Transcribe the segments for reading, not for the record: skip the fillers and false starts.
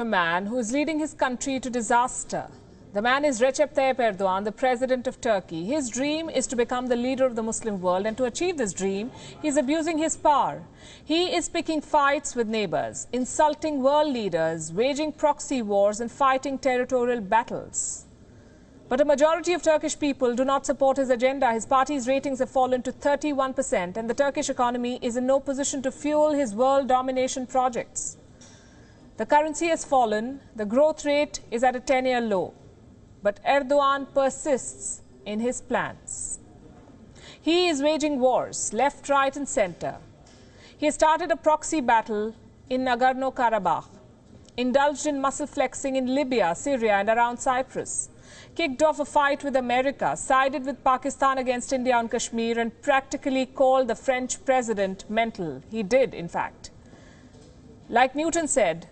A man who is leading his country to disaster. The man is Recep Tayyip Erdogan, the president of Turkey. His dream is to become the leader of the Muslim world, and to achieve this dream, he is abusing his power. He is picking fights with neighbors, insulting world leaders, waging proxy wars and fighting territorial battles. But a majority of Turkish people do not support his agenda. His party's ratings have fallen to 31%, and the Turkish economy is in no position to fuel his world domination projects. The currency has fallen, the growth rate is at a 10-year low, but Erdogan persists in his plans. He is waging wars, left, right and centre. He has started a proxy battle in Nagorno-Karabakh, indulged in muscle flexing in Libya, Syria and around Cyprus, kicked off a fight with America, sided with Pakistan against India on Kashmir and practically called the French president mental. He did, in fact. Like Newton said,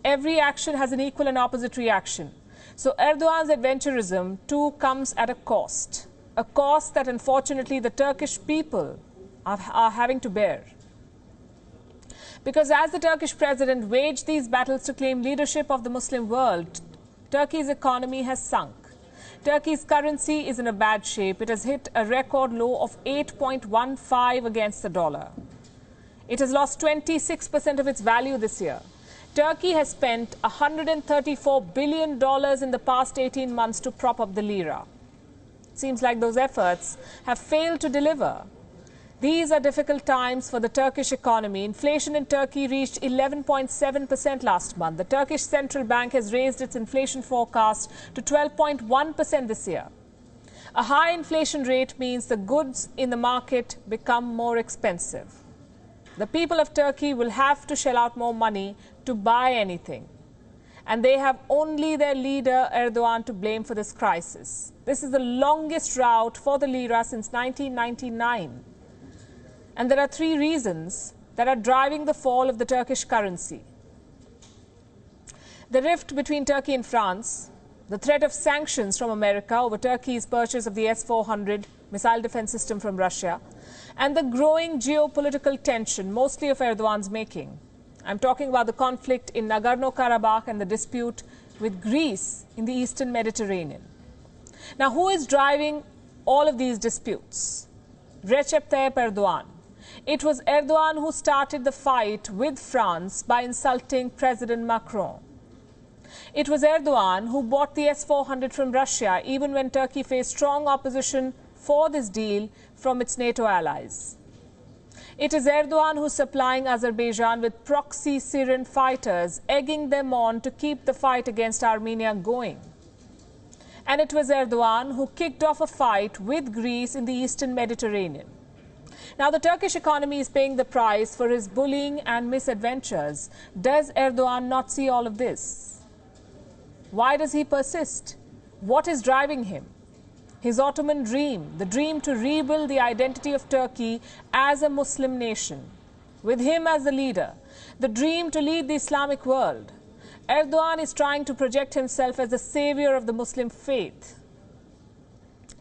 every action has an equal and opposite reaction. So Erdogan's adventurism too comes at a cost that unfortunately the Turkish people are having to bear. Because as the Turkish president waged these battles to claim leadership of the Muslim world, Turkey's economy has sunk. Turkey's currency is in a bad shape. It has hit a record low of 8.15 against the dollar. It has lost 26% of its value this year. Turkey has spent $134 billion in the past 18 months to prop up the lira. It seems like those efforts have failed to deliver. These are difficult times for the Turkish economy. Inflation in Turkey reached 11.7% last month. The Turkish Central Bank has raised its inflation forecast to 12.1% this year. A high inflation rate means the goods in the market become more expensive. The people of Turkey will have to shell out more money to buy anything. And they have only their leader Erdogan to blame for this crisis. This is the longest rout for the lira since 1999. And there are three reasons that are driving the fall of the Turkish currency. The rift between Turkey and France, the threat of sanctions from America over Turkey's purchase of the S-400 missile defense system from Russia, and the growing geopolitical tension, mostly of Erdogan's making. I'm talking about the conflict in Nagorno-Karabakh and the dispute with Greece in the Eastern Mediterranean. Now, who is driving all of these disputes? Recep Tayyip Erdogan. It was Erdogan who started the fight with France by insulting President Macron. It was Erdogan who bought the S-400 from Russia, even when Turkey faced strong opposition for this deal from its NATO allies. It is Erdogan who is supplying Azerbaijan with proxy Syrian fighters, egging them on to keep the fight against Armenia going. And it was Erdogan who kicked off a fight with Greece in the Eastern Mediterranean. Now, the Turkish economy is paying the price for his bullying and misadventures. Does Erdogan not see all of this? Why does he persist? What is driving him? His Ottoman dream, the dream to rebuild the identity of Turkey as a Muslim nation, with him as the leader, the dream to lead the Islamic world. Erdogan is trying to project himself as the savior of the Muslim faith.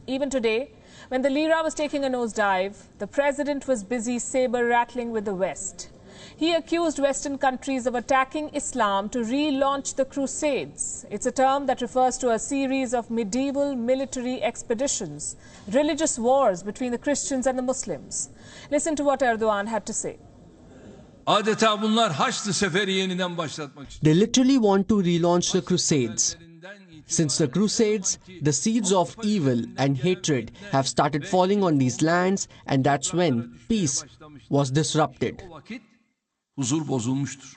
Even today, when the lira was taking a nosedive, the president was busy saber-rattling with the West. He accused Western countries of attacking Islam to relaunch the Crusades. It's a term that refers to a series of medieval military expeditions, religious wars between the Christians and the Muslims. Listen to what Erdogan had to say. They literally want to relaunch the Crusades. Since the Crusades, the seeds of evil and hatred have started falling on these lands, and that's when peace was disrupted. Huzur bozulmuştur.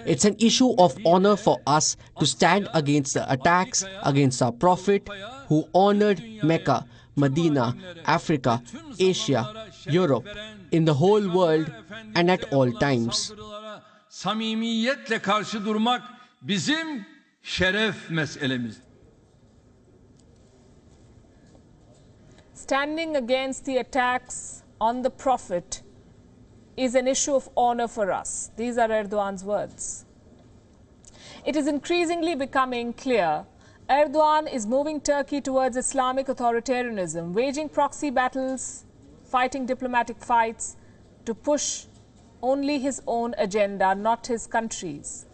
It's an issue of honor for us to stand against the attacks against our Prophet who honored Mecca, Medina, Africa, Asia, Europe, in the whole world and at all times. Samimiyetle karşı durmak bizim şeref meselemiz. Standing against the attacks on the Prophet is an issue of honor for us. These are Erdogan's words. It is increasingly becoming clear Erdogan is moving Turkey towards Islamic authoritarianism, waging proxy battles, fighting diplomatic fights, to push only his own agenda, not his country's.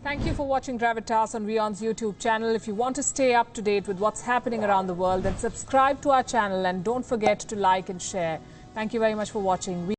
Thank you for watching Gravitas on WION's YouTube channel. If you want to stay up to date with what's happening around the world, then subscribe to our channel and don't forget to like and share. Thank you very much for watching.